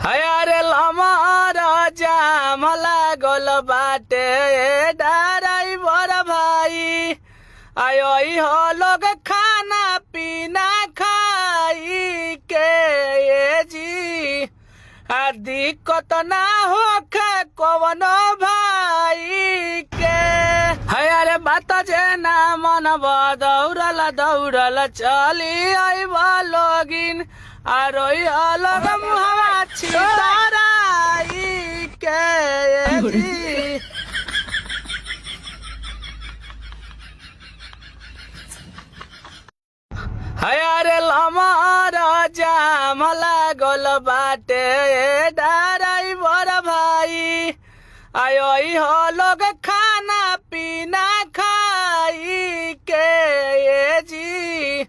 हयारे लमर जाम लागल बाटे ड्राइवर भाई आयो हो लोग खाना पीना खाई के ये जी दिक्कत ना होखे कवनो भाई के हयारे बात जे ना मन दौड़ल चली आइब लोगिन आरोई अलग मुहवा छिताराई के ये जी हयारे लमर जाम लागल बाटे ड्राइवर भाई आयो हो लोग खाना पीना खाई के ये जी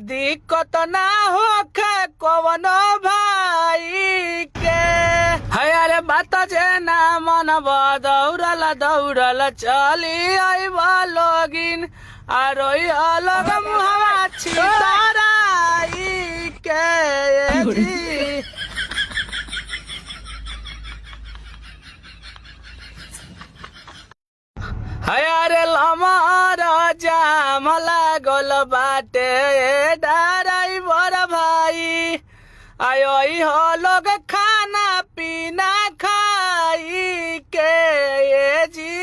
दिक्कत ना होखे कवनो भाई के हयारे बात जे ना मन दौड़ल चली आइब लोगिन आरोई अलग मुहवा छिताराई के ये जी हयारे लमर जाम लागल बाटे ड्राइवर भाई आयो हो लोग खाना पीना खाई के ये जी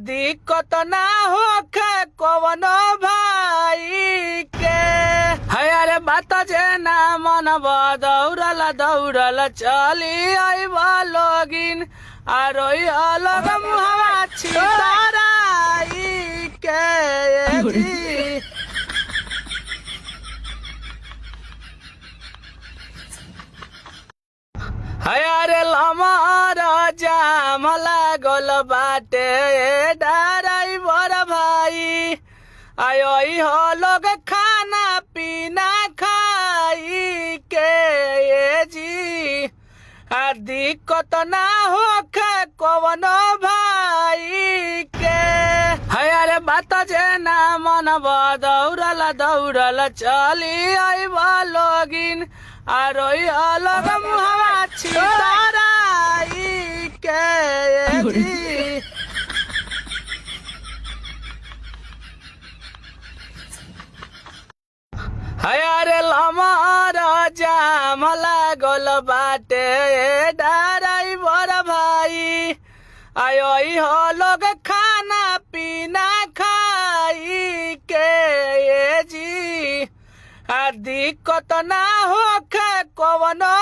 दिक्कत ना होखे कवनो भाई के हयारे बात जे ना मन दौड़ल चली आइब लोगिन आरोई अलग मुहवा छिताराई के ये जी हयारे लमर जाम लागल बाटे ड्राइवर भाई आयो हो लोग खाना पीना खाई के ये जी दिक्कत ना होखे कवनो भाई के हयारे बात जे ना मन दौड़ल चली आइब लोगिन आरोई अलग मुहवा छिताराई के ये जी हयारे लमर जाम लागल बाटे ड्राइवर भाई आयो हो लोग खाना पीना खाई के ये जी दिक्कत ना होखे कवनो